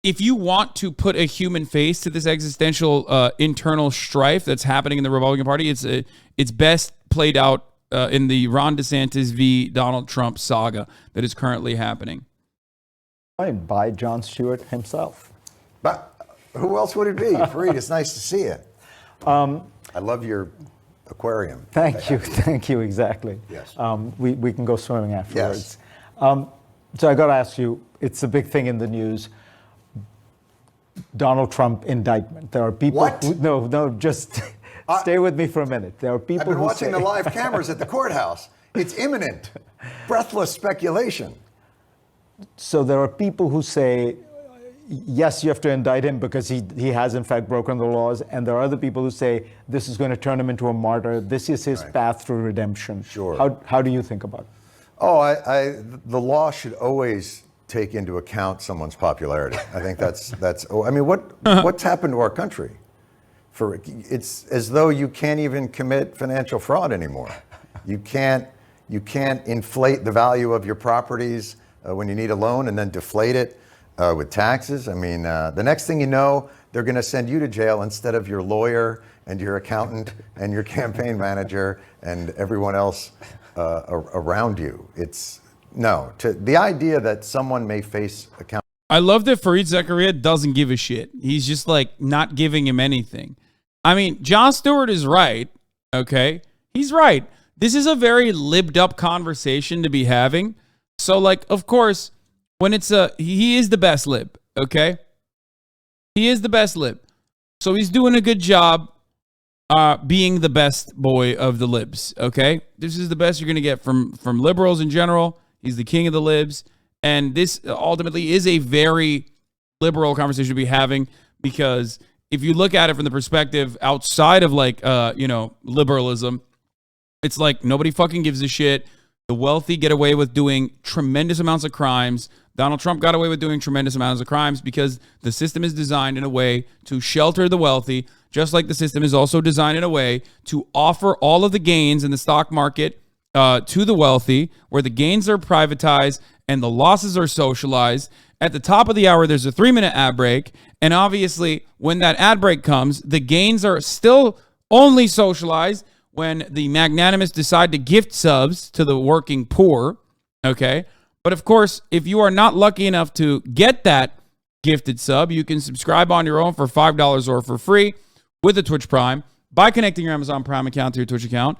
if you want to put a human face to this existential internal strife that's happening in the Republican Party, it's best played out in the Ron DeSantis v. Donald Trump saga that is currently happening. By Jon Stewart himself. But who else would it be? Fareed, it's nice to see you. I love your aquarium. Thank you, exactly. Yes. We can go swimming afterwards. Yes. So I got to ask you, it's a big thing in the news, Donald Trump indictment. There are people What? Just stay with me for a minute. There are people I've been who watching say, the live cameras at the courthouse. It's imminent. Breathless speculation. So there are people who say, yes, you have to indict him because he has in fact broken the laws. And there are other people who say this is going to turn him into a martyr. This is his path through redemption. Sure. How do you think about it? Oh, the law should always take into account someone's popularity. I think that's. I mean, what's happened to our country? It's as though you can't even commit financial fraud anymore. You can't inflate the value of your properties when you need a loan and then deflate it with taxes. I mean, the next thing you know, they're going to send you to jail instead of your lawyer and your accountant and your campaign manager and everyone else around you. The idea that someone may face accountability. I love that Fareed Zakaria doesn't give a shit. He's just like not giving him anything. I mean, Jon Stewart is right. Okay, he's right. This is a very libbed up conversation to be having. So, like, of course, when he is the best lib, okay? He is the best lib. So he's doing a good job being the best boy of the libs, okay? This is the best you're going to get from liberals in general. He's the king of the libs. And this ultimately is a very liberal conversation to be having because if you look at it from the perspective outside of, like, liberalism, it's like nobody fucking gives a shit. The wealthy get away with doing tremendous amounts of crimes. Donald Trump got away with doing tremendous amounts of crimes because the system is designed in a way to shelter the wealthy, just like the system is also designed in a way to offer all of the gains in the stock market to the wealthy, where the gains are privatized and the losses are socialized. At the top of the hour, there's a 3-minute ad break. And obviously, when that ad break comes, the gains are still only socialized when the magnanimous decide to gift subs to the working poor, okay? But of course, if you are not lucky enough to get that gifted sub, you can subscribe on your own for $5 or for free with a Twitch Prime by connecting your Amazon Prime account to your Twitch account.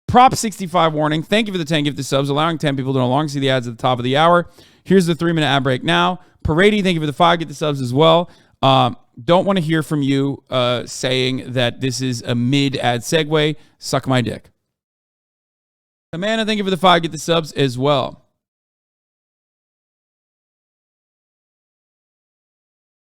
Prop 65 warning. Thank you for the 10 gifted subs, allowing 10 people to no longer see the ads at the top of the hour. Here's the 3-minute ad break now. Parady, thank you for the 5 gifted subs as well. Don't want to hear from you saying that this is a mid-ad segue. Suck my dick. Amanda, thank you for the 5 gifted subs as well.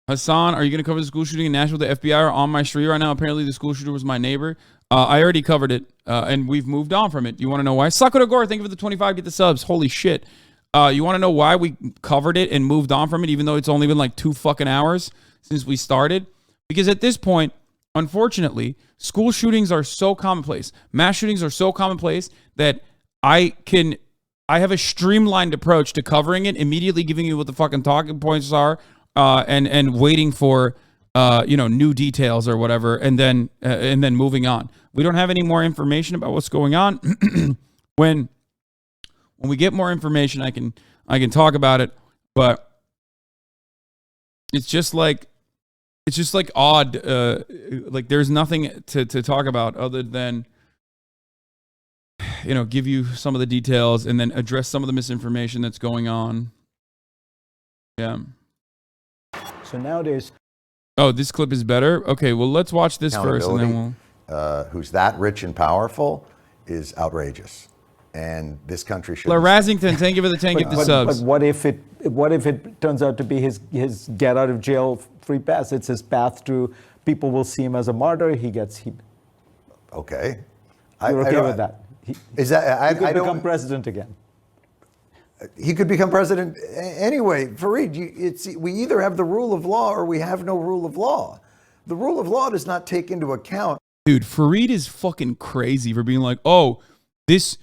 Hasan, are you going to cover the school shooting in Nashville? The FBI are on my street right now. Apparently, the school shooter was my neighbor. I already covered it, and we've moved on from it. You want to know why? Sakura Gore, thank you for the 25 get the subs. Holy shit. You want to know why we covered it and moved on from it, even though it's only been like 2 fucking hours since we started? Because at this point, unfortunately, school shootings are so commonplace. Mass shootings are so commonplace that I have a streamlined approach to covering it, immediately giving you what the fucking talking points are, and waiting for new details or whatever, and then moving on. We don't have any more information about what's going on. When we get more information, I can talk about it, but it's just like odd. Like there's nothing to talk about other than give you some of the details and then address some of the misinformation that's going on. Yeah. So nowadays, oh, this clip is better. Okay, well let's watch this first, and then we'll. Who's that rich and powerful is outrageous, and this country should. Rasington, thank you for the 10 gifted subs. But what if it turns out to be his get out of jail free pass? It's his path to people will see him as a martyr. Okay. You're okay with that? He could become president again. He could become president anyway. Fareed, we either have the rule of law or we have no rule of law. The rule of law does not take into account. Dude, Fareed is fucking crazy for being like, oh, this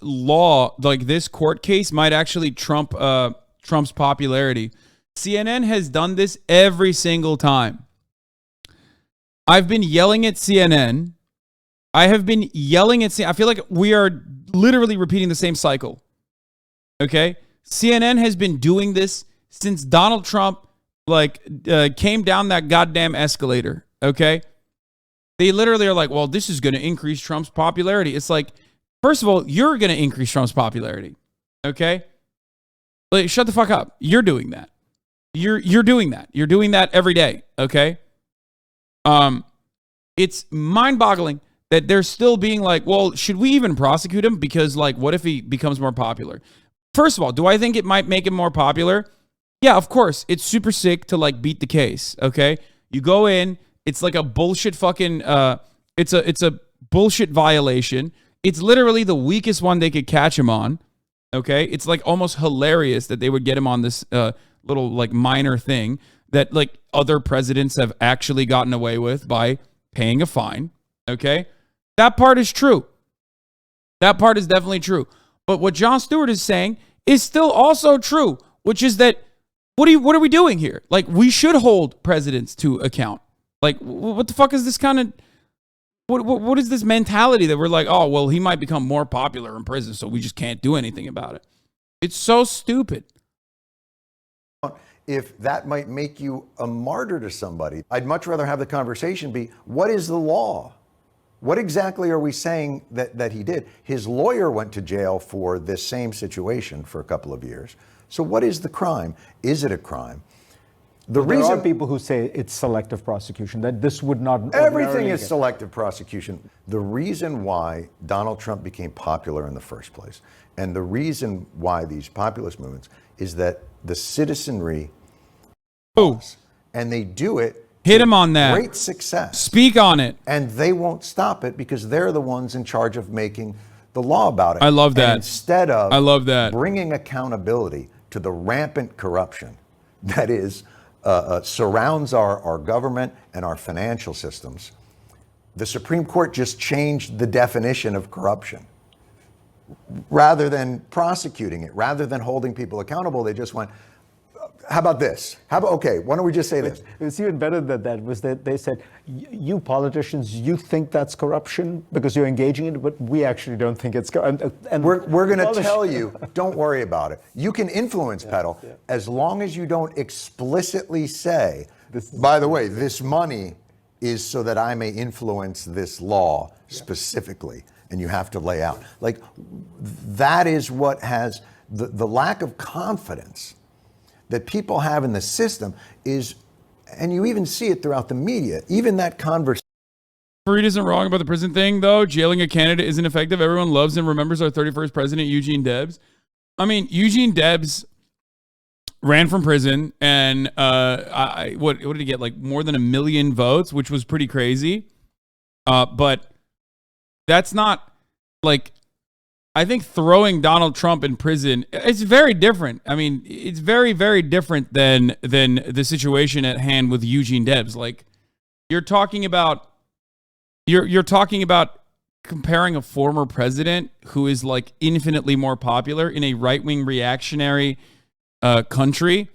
law, like this court case might actually trump Trump's popularity. CNN has done this every single time. I've been yelling at CNN. I have been yelling at CNN. I feel like we are literally repeating the same cycle. Okay? CNN has been doing this since Donald Trump came down that goddamn escalator. Okay? They literally are like, well, this is going to increase Trump's popularity. It's like, first of all, you're going to increase Trump's popularity. Okay? Like, shut the fuck up. You're doing that. You're doing that. You're doing that every day. Okay? It's mind-boggling that they're still being like, well, should we even prosecute him? Because, like, what if he becomes more popular? First of all, do I think it might make him more popular? Yeah, of course. It's super sick to, like, beat the case, okay? You go in, it's like a bullshit fucking, it's a bullshit violation. It's literally the weakest one they could catch him on, okay? It's, like, almost hilarious that they would get him on this little, like, minor thing that, like, other presidents have actually gotten away with by paying a fine, okay? That part is true. That part is definitely true. But what Jon Stewart is saying is still also true, which is that what are we doing here? Like, we should hold presidents to account. Like, what the fuck is this kind of what is this mentality that we're like, oh, well, he might become more popular in prison, so we just can't do anything about it? It's so stupid. If that might make you a martyr to somebody, I'd much rather have the conversation be, what is the law? What exactly are we saying that he did? His lawyer went to jail for this same situation for a couple of years. So what is the crime? Is it a crime? There are people who say it's selective prosecution, that this would not... Everything is selective prosecution. The reason why Donald Trump became popular in the first place, and the reason why these populist movements, is that the citizenry... And they do it... Hit him on that. Great success. Speak on it. And they won't stop it because they're the ones in charge of making the law about it. I love that. And instead of I love that. bringing accountability to the rampant corruption that is surrounds our government and our financial systems, the Supreme Court just changed the definition of corruption. Rather than prosecuting it, rather than holding people accountable, they just went, how about this? Okay, why don't we just say this? It's even better than that, was that they said, you politicians, you think that's corruption because you're engaging in it, but we actually don't think it's corruption. And we're going to tell you, don't worry about it. You can influence peddle as long as you don't explicitly say, by the way, this money is so that I may influence this law specifically. And you have to lay out. Like, that is what has the lack of confidence that people have in the system is, and you even see it throughout the media, even that conversation. Fareed isn't wrong about the prison thing, though. Jailing a candidate isn't effective. Everyone loves and remembers our 31st president, Eugene Debs. I mean, Eugene Debs ran from prison, and what did he get? Like more than 1 million votes, which was pretty crazy. But that's not like... I think throwing Donald Trump in prison, it's very different. I mean, it's very, very different than the situation at hand with Eugene Debs. Like, you're talking about comparing a former president who is like infinitely more popular in a right-wing reactionary country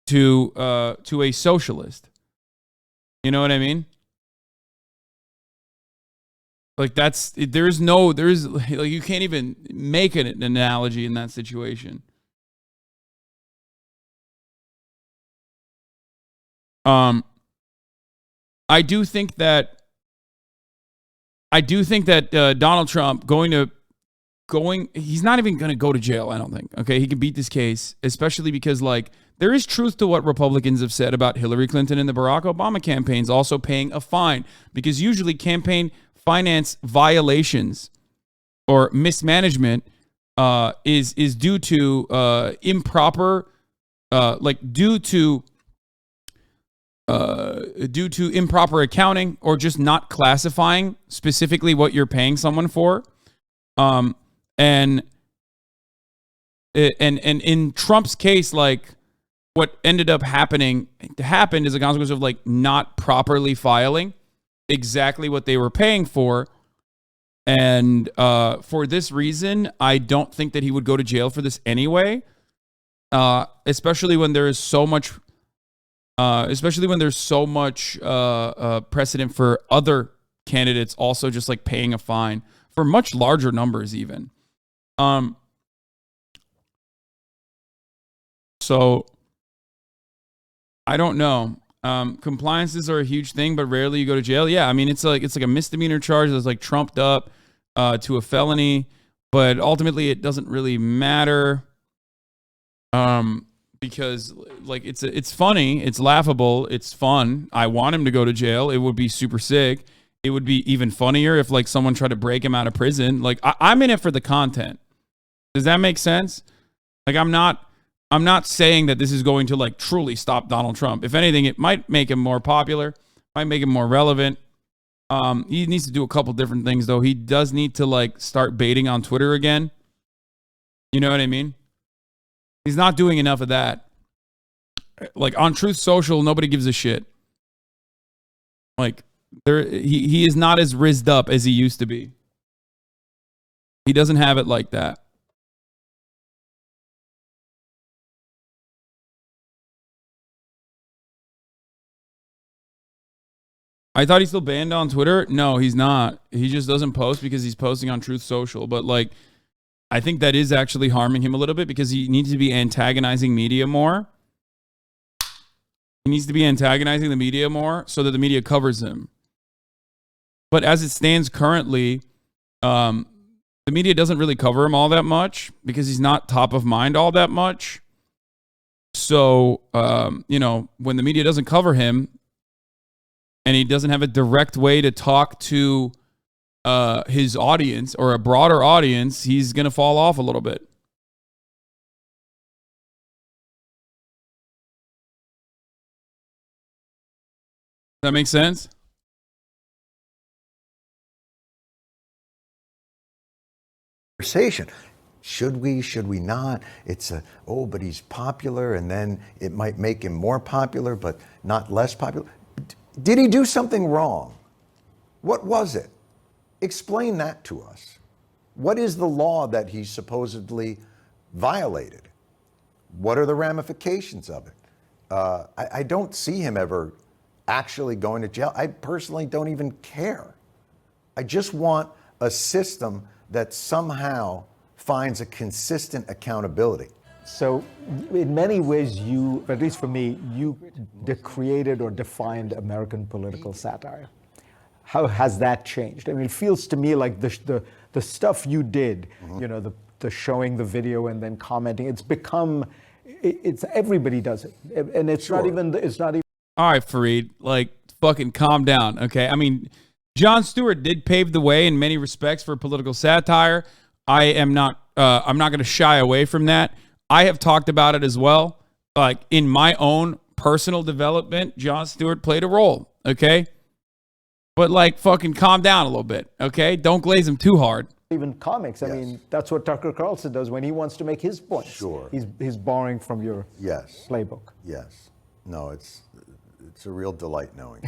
to a socialist. You know what I mean? Like, there's like, you can't even make an analogy in that situation. I do think that Donald Trump he's not even going to go to jail, I don't think. Okay, he can beat this case, especially because, like, there is truth to what Republicans have said about Hillary Clinton and the Barack Obama campaigns also paying a fine, because usually campaign finance violations or mismanagement is due to improper accounting, or just not classifying specifically what you're paying someone for. And in Trump's case, like, what ended up happened as a consequence of, like, not properly filing exactly what they were paying for. And for this reason, I don't think that he would go to jail for this anyway, especially when there is so much especially when there's so much precedent for other candidates also just like paying a fine for much larger numbers even. So I don't know. Compliances are a huge thing, but rarely you go to jail. Yeah, I mean it's like a misdemeanor charge that's like trumped up to a felony, but ultimately it doesn't really matter. Because like it's funny, it's laughable, it's fun. I want him to go to jail. It would be super sick. It would be even funnier if like someone tried to break him out of prison. Like I'm in it for the content. Does that make sense? Like I'm not saying that this is going to like truly stop Donald Trump. If anything, it might make him more popular, might make him more relevant. He needs to do a couple different things though. He does need to like start baiting on Twitter again. You know what I mean? He's not doing enough of that. Like on Truth Social, nobody gives a shit. Like he is not as rizzed up as he used to be. He doesn't have it like that. I thought he's still banned on Twitter. No, he's not. He just doesn't post because he's posting on Truth Social. But like, I think that is actually harming him a little bit because he needs to be antagonizing media more. He needs to be antagonizing the media more so that the media covers him. But as it stands currently, the media doesn't really cover him all that much because he's not top of mind all that much. So, you know, when the media doesn't cover him and he doesn't have a direct way to talk to his audience or a broader audience, he's going to fall off a little bit. Does that make sense? Conversation. Should we not? It's but he's popular, and then it might make him more popular, but not less popular. Did he do something wrong? What was it? Explain that to us. What is the law that he supposedly violated? What are the ramifications of it? I don't see him ever actually going to jail. I personally don't even care. I just want a system that somehow finds a consistent accountability. So in many ways, you, at least for me, you created or defined American political satire. How has that changed? I mean, it feels to me like the stuff you did, you know, the showing the video and then commenting, it's become, it's everybody does it. And it's not even. All right, Fareed, like fucking calm down, okay? I mean, Jon Stewart did pave the way in many respects for political satire. I'm not going to shy away from that. I have talked about it as well. Like in my own personal development, Jon Stewart played a role, okay? But like fucking calm down a little bit, okay? Don't glaze him too hard. Even comics. I mean, that's what Tucker Carlson does when he wants to make his points. Sure. He's borrowing from your playbook. Yes. No, it's a real delight knowing.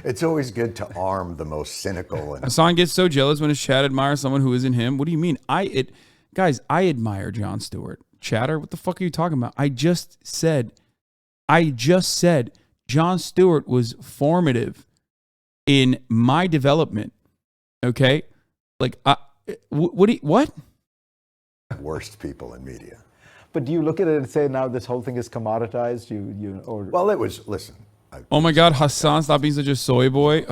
It's always good to arm the most cynical. And Hasan gets so jealous when his chat admires someone who isn't him. What do you mean? Guys, I admire Jon Stewart. Chatter, what the fuck are you talking about? I just said Jon Stewart was formative in my development. Okay? Like, what? Worst people in media. But do you look at it and say now this whole thing is commoditized? Well, it was. Listen. Oh my God, Hasan, stop being such a soy boy.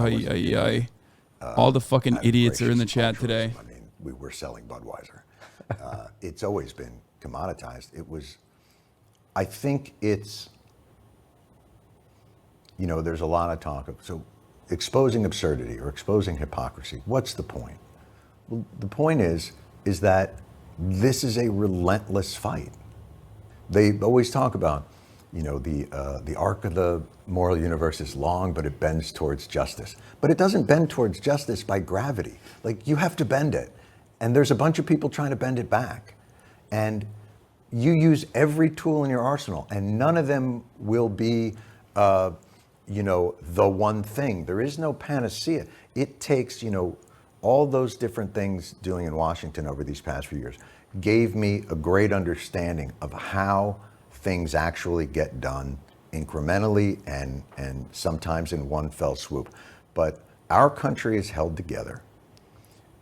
All the fucking idiots are in the chat today. I mean, we were selling Budweiser. It's always been commoditized. It was. I think it's. You know, there's a lot of talk of exposing absurdity or exposing hypocrisy. What's the point? Well, the point is that this is a relentless fight. They always talk about, you know, the arc of the moral universe is long, but it bends towards justice. But it doesn't bend towards justice by gravity. Like, you have to bend it. And there's a bunch of people trying to bend it back. And you use every tool in your arsenal, and none of them will be, you know, the one thing. There is no panacea. It takes, you know, all those different things doing in Washington over these past few years gave me a great understanding of how things actually get done incrementally and sometimes in one fell swoop. But our country is held together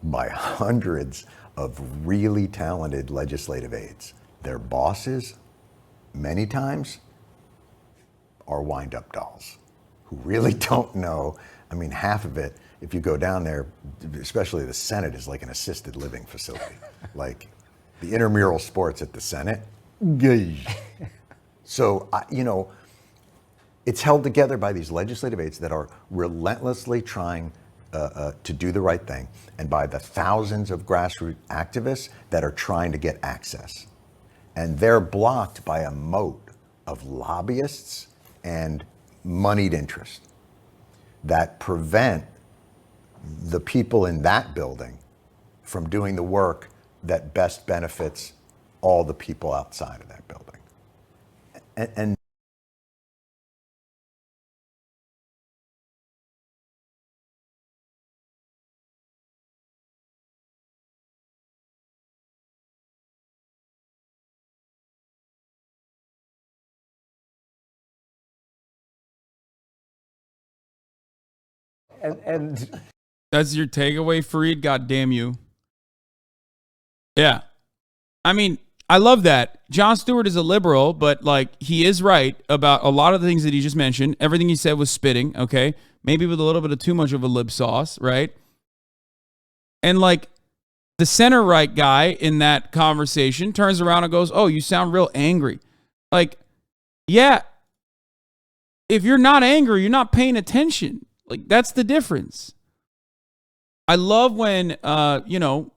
by hundreds of really talented legislative aides. Their bosses, many times, are wind-up dolls who really don't know. I mean, half of it, if you go down there, especially the Senate, is like an assisted living facility. Like the intramural sports at the Senate. So, you know, it's held together by these legislative aides that are relentlessly trying to do the right thing, and by the thousands of grassroots activists that are trying to get access. And they're blocked by a moat of lobbyists and moneyed interest that prevent the people in that building from doing the work that best benefits all the people outside of that building. And That's your takeaway, Fareed? God damn you. Yeah. I mean, I love that. Jon Stewart is a liberal, but like he is right about a lot of the things that he just mentioned. Everything he said was spitting, okay? Maybe with a little bit of too much of a lip sauce, right? And like the center right guy in that conversation turns around and goes, "Oh, you sound real angry." Like, yeah. If you're not angry, you're not paying attention. Like, that's the difference. I love when, you know,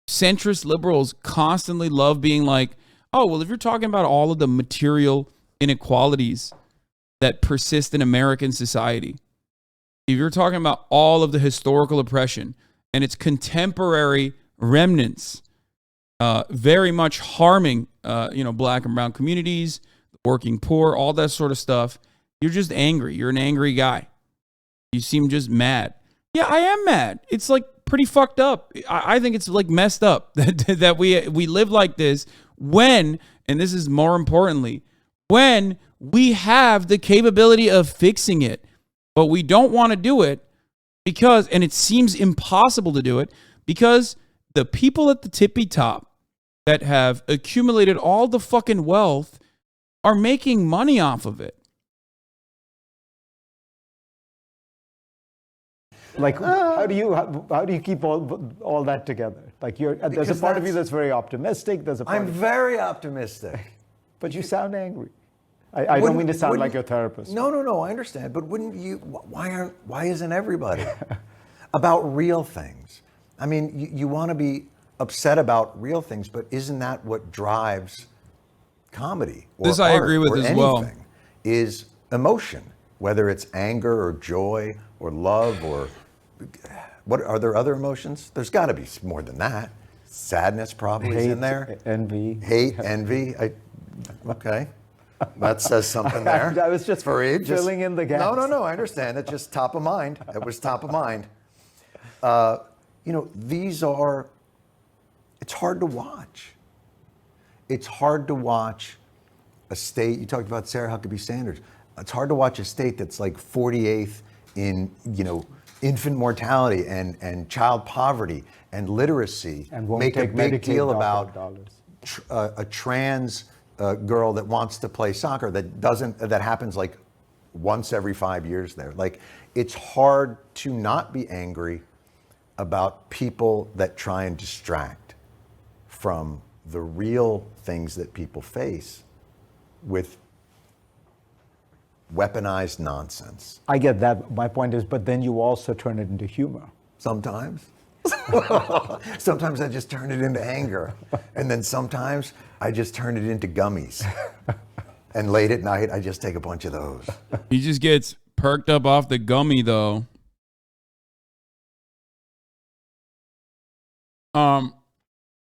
centrist liberals constantly love being like, oh, well, if you're talking about all of the material inequalities that persist in American society, if you're talking about all of the historical oppression and its contemporary remnants, very much harming, you know, black and brown communities, working poor, all that sort of stuff, you're just angry. You're an angry guy. You seem just mad. Yeah, I am mad. It's like pretty fucked up. I think it's like messed up that we live like this when, and this is more importantly, when we have the capability of fixing it, but we don't want to do it because, and it seems impossible to do it because the people at the tippy top that have accumulated all the fucking wealth are making money off of it. Like, how do you keep all that together? Like, there's a part of you that's very optimistic. There's a part I'm very optimistic. But you sound angry. I don't mean to sound like your therapist. No, I understand. But wouldn't you? Why isn't everybody about real things? I mean, you want to be upset about real things, but isn't that what drives comedy? Or this I agree with as well. Is emotion, whether it's anger or joy or love or what are there other emotions? There's got to be more than that. Sadness probably is in there. Envy. Hate, envy. Okay. That says something there. I was just Fareed, filling in the gaps. No, I understand. It's just top of mind. It was top of mind. You know, it's hard to watch. It's hard to watch a state, you talked about Sarah Huckabee Sanders. It's hard to watch a state that's like 48th in, you know, infant mortality and child poverty and literacy, and won't make a take big Medicaid deal about dollars. A trans girl that wants to play soccer that happens like once every 5 years there. Like, it's hard to not be angry about people that try and distract from the real things that people face with weaponized nonsense. I get that. My point is, but then you also turn it into humor. Sometimes. Sometimes I just turn it into anger. And then sometimes I just turn it into gummies. And late at night, I just take a bunch of those. He just gets perked up off the gummy, though.